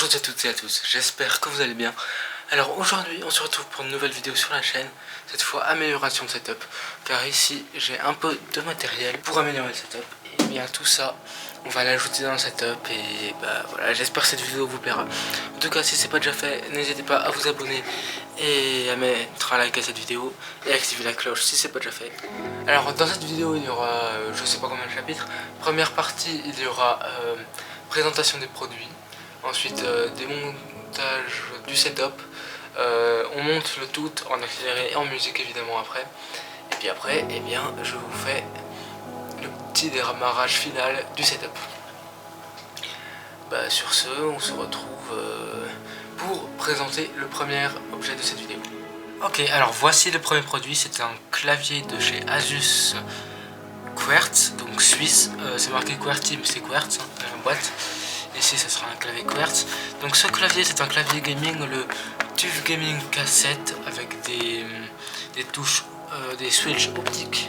Bonjour à toutes et à tous, j'espère que vous allez bien. Alors aujourd'hui on se retrouve pour une nouvelle vidéo sur la chaîne. Cette fois amélioration de setup, car ici j'ai un peu de matériel pour améliorer le setup. Et bien tout ça on va l'ajouter dans le setup. Et bah voilà, j'espère que cette vidéo vous plaira. En tout cas si c'est pas déjà fait, n'hésitez pas à vous abonner et à mettre un like à cette vidéo et activer la cloche si c'est pas déjà fait. Alors dans cette vidéo il y aura je sais pas combien de chapitres. Première partie il y aura présentation des produits. Ensuite démontage du setup, on monte le tout en accéléré et en musique évidemment après. Et puis après, eh bien, je vous fais le petit démarrage final du setup. Bah, sur ce, on se retrouve pour présenter le premier objet de cette vidéo. Ok, alors voici le premier produit, c'est un clavier de chez Asus Quartz, donc suisse, c'est marqué QWERTY mais c'est Quartz, hein, la boîte. Ici ça sera un clavier Quartz. Donc ce clavier c'est un clavier gaming, le TUF Gaming K7 avec des touches, des switches optiques.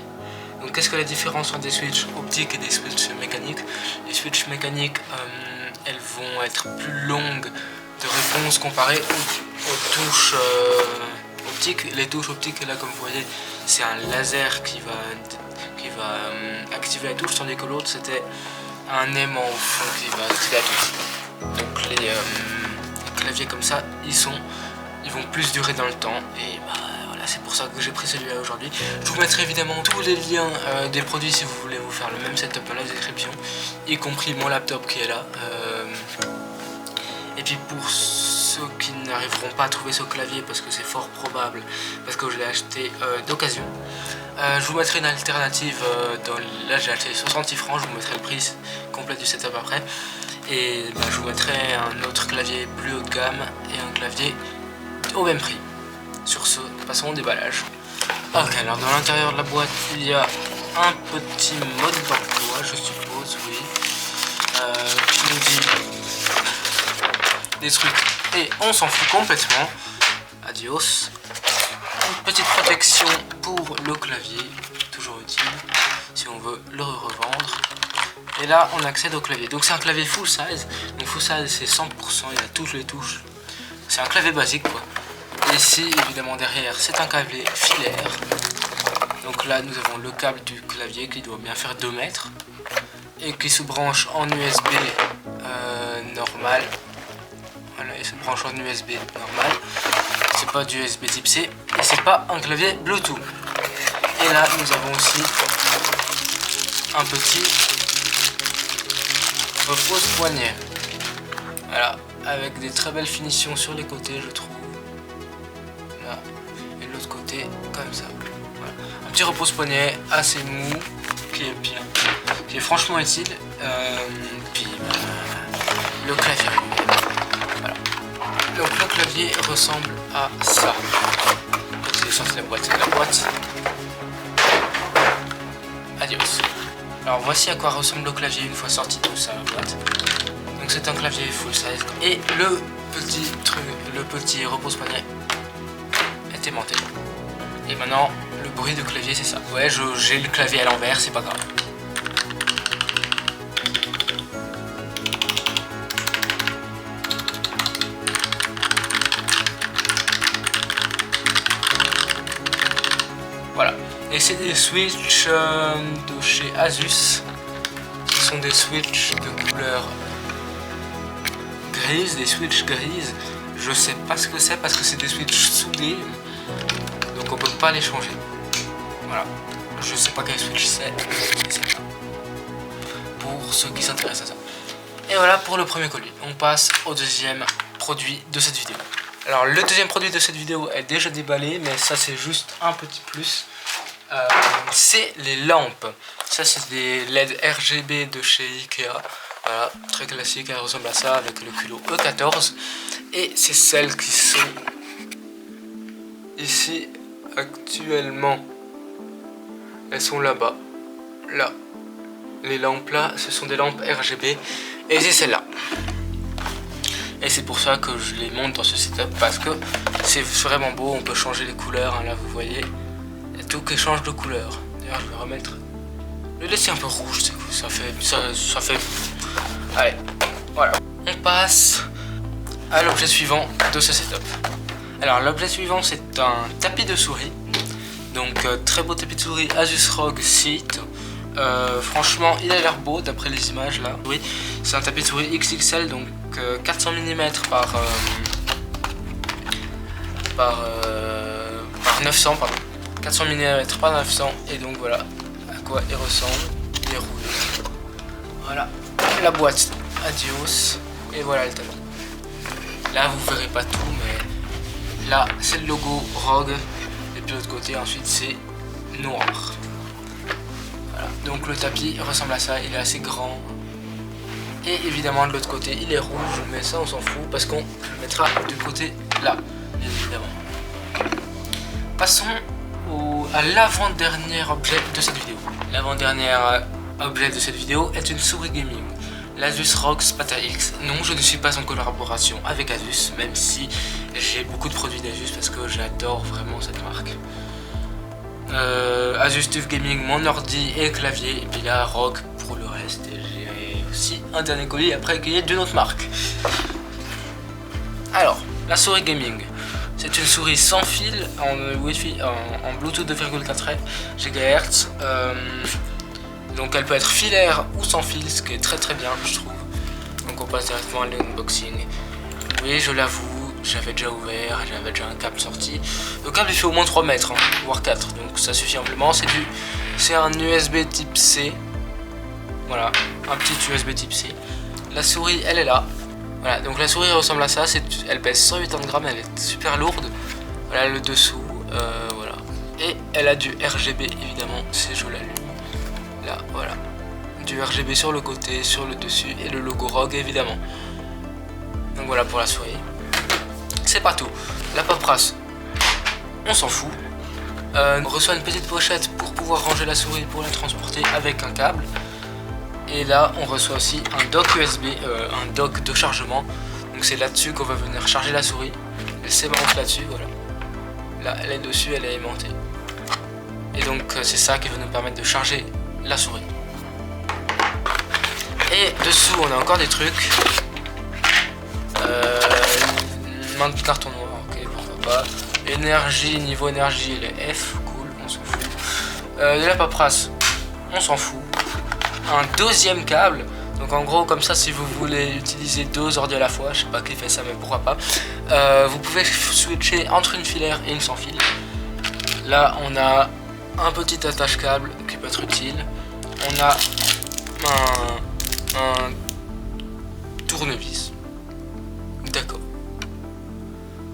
Donc qu'est-ce que la différence entre des switches optiques et des switches mécaniques? Les switches mécaniques elles vont être plus longues de réponse comparées aux touches optiques. Les touches optiques là comme vous voyez c'est un laser qui va activer la touche, tandis que l'autre c'était un aimant au fond qui va activer la touche. Donc les claviers comme ça ils vont plus durer dans le temps. Et bah voilà, c'est pour ça que j'ai pris celui-là aujourd'hui. Je vous mettrai évidemment tous les liens des produits si vous voulez vous faire le même setup dans la description, y compris mon laptop qui est là. Et puis pour ceux qui n'arriveront pas à trouver ce clavier, parce que c'est fort probable, parce que je l'ai acheté d'occasion, je vous mettrai une alternative. Là j'ai acheté 66 francs, je vous mettrai le prix complet du setup après. Et bah, je vous mettrai un autre clavier plus haut de gamme et un clavier au même prix. Sur ce, passons au déballage. Ok, alors dans l'intérieur de la boîte il y a un petit mode d'emploi, je suppose, oui, qui nous dit des trucs et on s'en fout complètement. Adios. Une petite protection pour le clavier, toujours utile si on veut le revendre. Et là on accède au clavier. Donc c'est un clavier full size. Donc full size c'est 100%, il a toutes les touches. C'est un clavier basique quoi. Et ici évidemment derrière c'est un clavier filaire. Donc là nous avons le câble du clavier qui doit bien faire 2 mètres et qui se branche en USB normal. Voilà, il se branche en USB normal. C'est pas du USB type C et c'est pas un clavier Bluetooth. Et là nous avons aussi un petit repose-poignet. Voilà, avec des très belles finitions sur les côtés je trouve. Là et de l'autre côté comme ça. Voilà. Un petit repose-poignet assez mou qui est bien, qui est franchement utile. Puis le clavier. Voilà. Donc le clavier ressemble à ça. Donc c'est sorti la boîte. Adios. Alors voici à quoi ressemble le clavier une fois sorti tout ça la boîte. Donc c'est un clavier full size. Et le petit repose-poignet est aimanté. Et maintenant le bruit du clavier c'est ça. Ouais, j'ai le clavier à l'envers, c'est pas grave. Voilà, et c'est des switches de chez Asus. Ce sont des switches de couleur grise, des switches grises. Je sais pas ce que c'est parce que c'est des switches soudés, donc on peut pas les changer. Voilà, je sais pas quel switch c'est, mais c'est ça. Pour ceux qui s'intéressent à ça. Et voilà pour le premier colis. On passe au deuxième produit de cette vidéo. Alors le deuxième produit de cette vidéo est déjà déballé, mais ça c'est juste un petit plus. C'est les lampes. Ça c'est des LED RGB de chez Ikea. Voilà, très classique, elle ressemble à ça avec le culot E14. Et c'est celles qui sont ici actuellement. Elles sont là-bas. Là. Les lampes là, ce sont des lampes RGB. Et c'est celle-là. Et c'est pour ça que je les monte dans ce setup, parce que c'est vraiment beau, on peut changer les couleurs, hein, là vous voyez, il y a tout qui change de couleur. D'ailleurs je vais remettre, le laisser un peu rouge, ça fait, allez, voilà. On passe à l'objet suivant de ce setup. Alors l'objet suivant c'est un tapis de souris. Donc très beau tapis de souris Asus ROG Seat. Franchement il a l'air beau d'après les images là. Oui, c'est un tapis de souris XXL, donc 400 mm par 900 pardon. 400 mm par 900, et donc voilà à quoi il ressemble. Il est roulé. Voilà la boîte Adios, et voilà le tapis. Là vous verrez pas tout, mais là c'est le logo ROG, et puis de l'autre côté ensuite c'est noir. Voilà, donc le tapis ressemble à ça, il est assez grand. Et évidemment de l'autre côté il est rouge, mais ça on s'en fout parce qu'on le mettra du côté là, bien évidemment. Passons à l'avant-dernier objet de cette vidéo. L'avant-dernier objet de cette vidéo est une souris gaming, l'Asus ROG Spata X. Non, je ne suis pas en collaboration avec Asus, même si j'ai beaucoup de produits d'Asus parce que j'adore vraiment cette marque. Asus TUF Gaming, mon ordi et clavier, et puis là ROG pour le reste. Et j'ai aussi un dernier colis après qui est d'une autre marque. Alors, la souris gaming. C'est une souris sans fil en Wi-Fi, en Bluetooth 2,4 GHz. Donc elle peut être filaire ou sans fil, ce qui est très bien je trouve. Donc on passe directement à l'unboxing. Oui, je l'avoue, j'avais déjà ouvert, j'avais déjà un câble sorti. Le câble il fait au moins 3 mètres, hein, voire 4, donc ça suffit amplement. C'est un USB type C. Voilà, un petit USB type C. La souris elle est là. Voilà, donc la souris ressemble à ça, elle pèse 180 grammes, elle est super lourde. Voilà le dessous, voilà. Et elle a du RGB évidemment, si je l'allume. Là, voilà. Du RGB sur le côté, sur le dessus, et le logo ROG évidemment. Donc voilà pour la souris. C'est pas tout. La paperasse, on s'en fout. On reçoit une petite pochette pour pouvoir ranger la souris, pour la transporter avec un câble. Et là on reçoit aussi un dock USB, un dock de chargement. Donc c'est là-dessus qu'on va venir charger la souris. Elle s'aimante là-dessus, voilà. Là elle est dessus, elle est aimantée. Et donc c'est ça qui va nous permettre de charger la souris. Et dessous on a encore des trucs. Main de carton noir, ok, pourquoi pas. Énergie, niveau énergie, le F, cool, on s'en fout. De la paperasse, on s'en fout. Un deuxième câble, donc en gros comme ça si vous voulez utiliser 2 ordi à la fois, je sais pas qui fait ça mais pourquoi pas, vous pouvez switcher entre une filaire et une sans fil. Là on a un petit attache câble qui peut être utile, on a un tournevis, d'accord,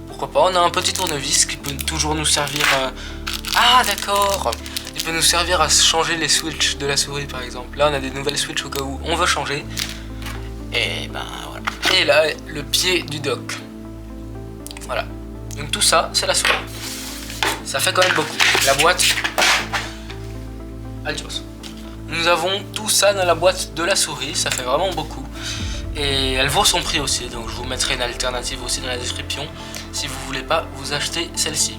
pourquoi pas, on a un petit tournevis qui peut toujours nous servir ah d'accord, peut nous servir à changer les switches de la souris par exemple. Là on a des nouvelles switches au cas où on veut changer. Et ben voilà. Et là le pied du dock. Voilà. Donc tout ça c'est la souris. Ça fait quand même beaucoup. La boîte. Adios. Nous avons tout ça dans la boîte de la souris. Ça fait vraiment beaucoup. Et elle vaut son prix aussi. Donc je vous mettrai une alternative aussi dans la description si vous voulez pas vous acheter celle-ci.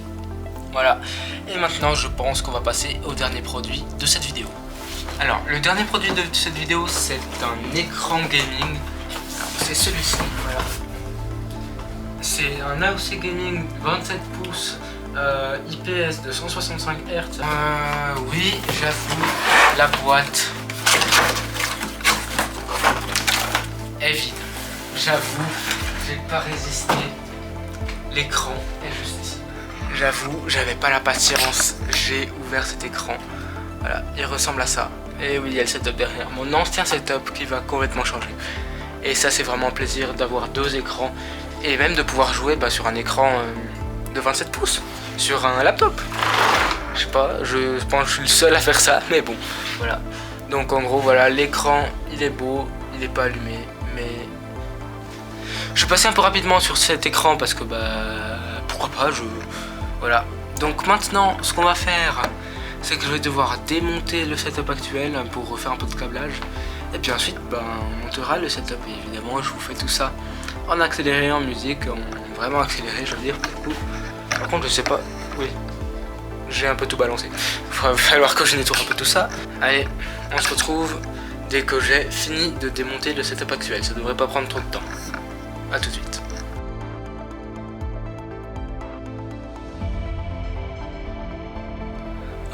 Voilà, et maintenant je pense qu'on va passer au dernier produit de cette vidéo. Alors, le dernier produit de cette vidéo, c'est un écran gaming. C'est celui-ci, voilà. C'est un AOC Gaming 27 pouces IPS de 165 Hz. Oui, j'avoue, la boîte est vide. J'avoue, j'ai pas résisté. L'écran est juste ici. J'avoue, j'avais pas la patience, j'ai ouvert cet écran. Voilà, il ressemble à ça. Et oui, il y a le setup derrière. Mon ancien setup qui va complètement changer. Et ça, c'est vraiment un plaisir d'avoir 2 écrans. Et même de pouvoir jouer sur un écran de 27 pouces. Sur un laptop. Je sais pas, je pense que je suis le seul à faire ça, mais bon, voilà. Donc en gros, voilà, l'écran, il est beau, il n'est pas allumé, mais... Je suis passé un peu rapidement sur cet écran parce que, pourquoi pas, Voilà, donc maintenant ce qu'on va faire, c'est que je vais devoir démonter le setup actuel pour refaire un peu de câblage. Et puis ensuite, on montera le setup. Et évidemment, je vous fais tout ça en accéléré, en musique, en vraiment accéléré, je veux dire, pour le coup. Par contre, je sais pas, oui, j'ai un peu tout balancé. Il va falloir que je nettoie un peu tout ça. Allez, on se retrouve dès que j'ai fini de démonter le setup actuel. Ça devrait pas prendre trop de temps. A tout de suite.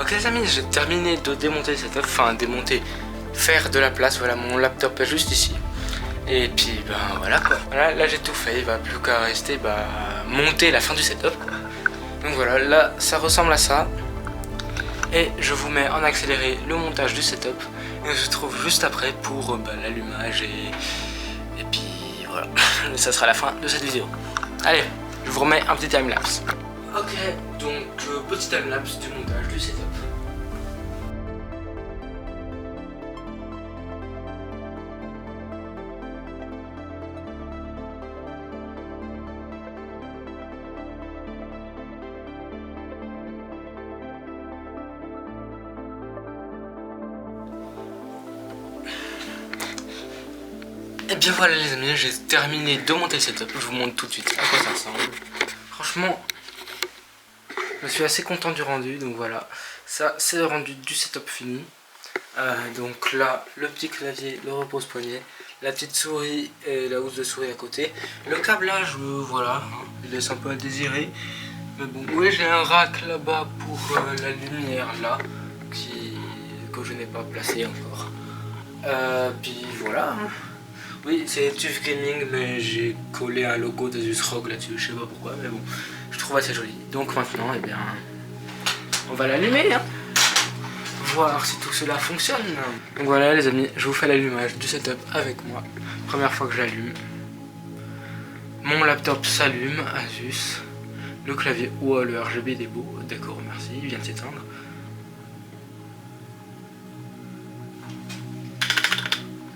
Ok les amis, j'ai terminé de démonter le setup, enfin démonter, faire de la place, voilà mon laptop est juste ici. Et puis ben voilà quoi, voilà, là j'ai tout fait, il va plus qu'à rester monter la fin du setup quoi. Donc voilà, là ça ressemble à ça. Et je vous mets en accéléré le montage du setup. Et on se retrouve juste après pour l'allumage et puis voilà, ça sera la fin de cette vidéo. Allez, je vous remets un petit timelapse. Ok, donc petit timelapse du montage du setup. Et bien voilà les amis, j'ai terminé de monter le setup, je vous montre tout de suite à quoi ça ressemble. Franchement, je suis assez content du rendu, donc voilà. Ça c'est le rendu du setup fini. Donc là, le petit clavier, le repose-poignet, la petite souris et la housse de souris à côté. Le câblage, voilà, hein, il laisse un peu à désirer. Mais bon, oui j'ai un rack là-bas pour la lumière là, que je n'ai pas placé encore. Puis voilà. Hein. Oui, c'est TUF Gaming, mais j'ai collé un logo d'Asus ROG là-dessus, je sais pas pourquoi, mais bon, je trouve assez joli. Donc maintenant, eh bien, on va l'allumer, hein, voir si tout cela fonctionne. Donc voilà les amis, je vous fais l'allumage du setup avec moi. Première fois que j'allume. Mon laptop s'allume, Asus. Le clavier, oh le RGB il est beau, d'accord, merci, il vient de s'éteindre.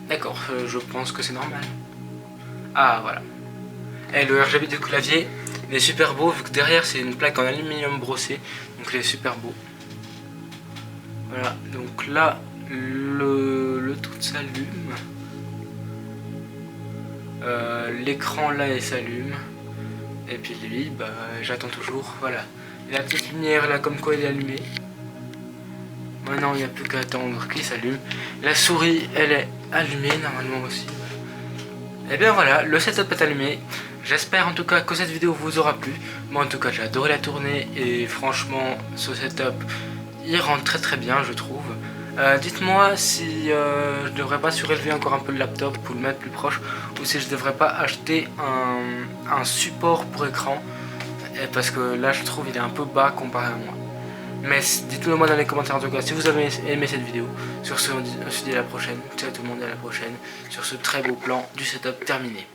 D'accord, je pense que c'est normal. Ah voilà. Et le RGB du clavier, il est super beau vu que derrière c'est une plaque en aluminium brossé. Donc il est super beau. Voilà, donc là le tout s'allume. L'écran là il s'allume. Et puis lui, j'attends toujours. Voilà. Et la petite lumière là comme quoi il est allumé. Maintenant il n'y a plus qu'à attendre qu'il s'allume. La souris elle est allumée normalement aussi. Et bien voilà, le setup est allumé. J'espère en tout cas que cette vidéo vous aura plu. Moi en tout cas j'ai adoré la tournée et franchement ce setup il rentre très très bien je trouve. Dites-moi si je devrais pas surélever encore un peu le laptop pour le mettre plus proche ou si je devrais pas acheter un support pour écran parce que là je trouve il est un peu bas comparé à moi. Mais dites-le moi dans les commentaires en tout cas si vous avez aimé cette vidéo. Sur ce on se dit à la prochaine. Ciao tout le monde, à la prochaine sur ce très beau plan du setup terminé.